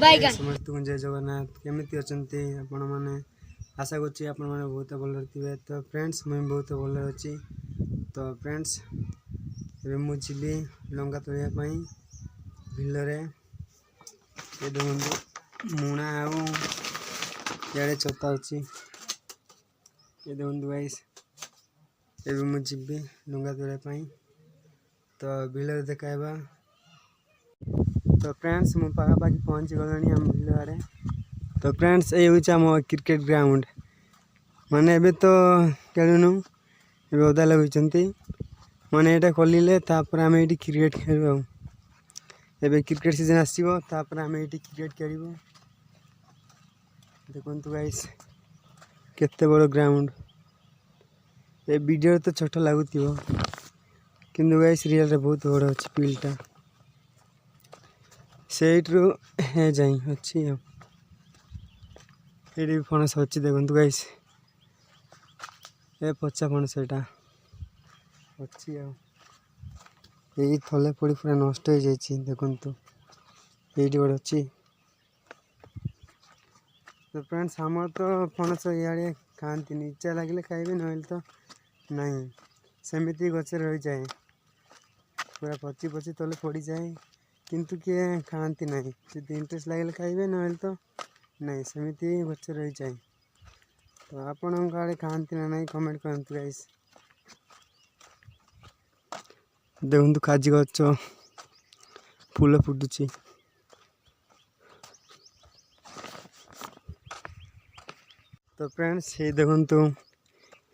समस्त को जय जगन्नाथ केमिति अछंती आपण माने आशा करछि आपण माने बहुत भल थिबे। तो फ्रेंड्स मुई बहुत भल अछि। तो फ्रेंड्स रे मु जिबी लंका तोड़िया पई बिल रे ए देखंतु मुणा आउ याडे चता अछि। ए देखंतु गाइस ए मु जिबी लंका तोड़िया पई तो बिल रे देखाइबा। तो फ्रेंड्स मु पाखा पाखी पहुँच गलानी हम बिल आड़े। तो फ्रेंड्स ये हूँ आम क्रिकेट ग्राउंड माने एबे तो खेलुनु एबे ओदा लगुचंती माने एटा खोलिले तापर आम ये क्रिकेट खेलु। एबे क्रिकेट सीजन आसीबो तापर आम ये क्रिकेट खेलबो। देखंतु गाइस केते बड़ ग्राउंड। ए वीडियो तो छोटा लागुतिबो किंतु गाइस रियल रे बहुत बड़ अछि फील्डटा। सेट्रु हे जाई अच्छी है ये फणस अच्छी देखो गाइस ए पचा फणस एटा अच्छी है यही थले पड़ी पूरा नष्ट हो जाइए देखु ये गोटे अच्छी। तो फ्रेंड्स आम तो फणस इे खाती इच्छा लगे खाइबे ना तो नहीं सेमती गच रही जाए पूरा पची पची तले पड़ जाए किंतु किए खाती ना जी इंटरेस्ट लगे खाइबे ना तो नहीं सेमती गच रही जाए। तो आपण आड़े खाती ना नहीं कमेंट करंतु गाइस। देखु काजी गच फूल फुटुची। तो फ्रेंड्स ये देखु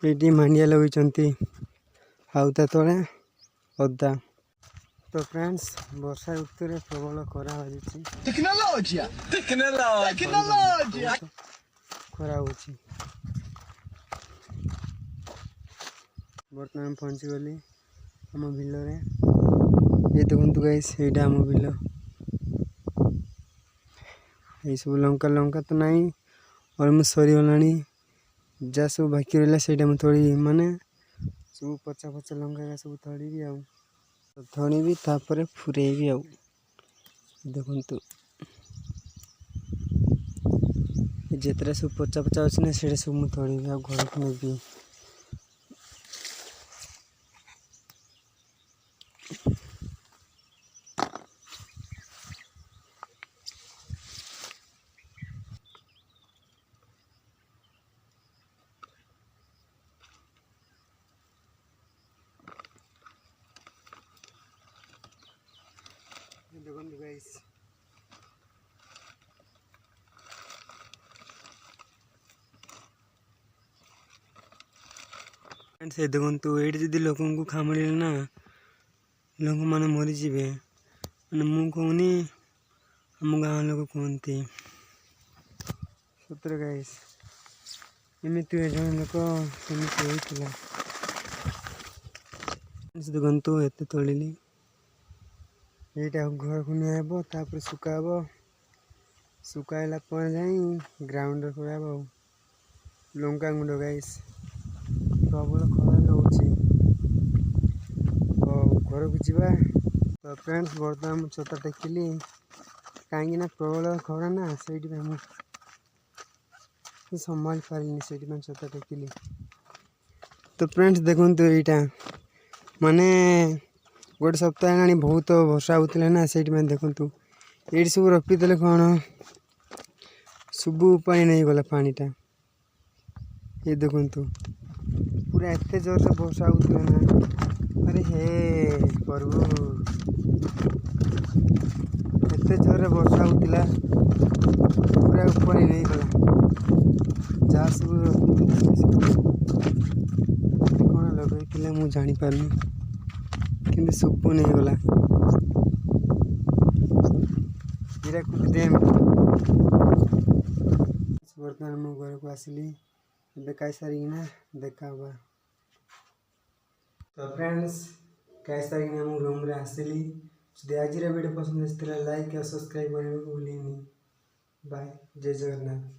ये मांडिया लगे आउता तले अदा। तो फ्रेंड्स वर्षा ऋतु रे प्रबल खरा होची खरा होची। बर्तमान पहुंची गली आम बिल रे ये देखु गाइस एटा आम बिल ये सब लंका लंका तो नहीं अलमोस्ट सरी गलानी जा सब बाकी रहा से थोड़ी माने सब पचा पचा लंका सब थोड़ी भी आउ थोड़ी भी तापर फुरे भी आउ देखु जितने सब पचा पचा अच्छे ना से सब मुझे थोड़ी भी घर को नहीं। देखो गाइस फ्रेंड्स ये देखो ये जदि लोक को खामुड़े ना लोक मैंने मरीजे मैंने मु कहूनी आम गाँव लोग कहते सतरे गाइस एमती जन लोक सेमती होता देखु एत तोड़िली यहाँ घर को निब तापर सुखाब सुखाला जाई ग्राउंड पड़ाब लंका गुंड गाइस प्रबल खरा लगे तो घर को जावा। तो फ्रेंड्स बर्तमान मुझे छता टेकिली कहीं प्रबल खरा ना से संभाली पारे से छता टेकिली। तो फ्रेंड्स देखो यहाँ माने गोटे सप्ताह है बहुत वर्षा होता ना से देखु ये सब रखीदे कौन सब पानी नहीं गला पानीटा ये देखु पूरा एत जोर से वर्षा होता ना अरे हे प्रभु एत जोर से वर्षा होता पूरा पानी नहीं गला जहाँ सब कौन लगे मुझे जापारे कि सब नहीं गला हीराकुद डैम। बर्तमान मो घर को आसली खाई सारिना देखा। तो फ्रेंड्स खाई सारिना मु रूम रे आसली आज वीडियो पसंद आसाला लाइक और सब्सक्राइब करने को भूलिनी। बाय जय जगन्नाथ।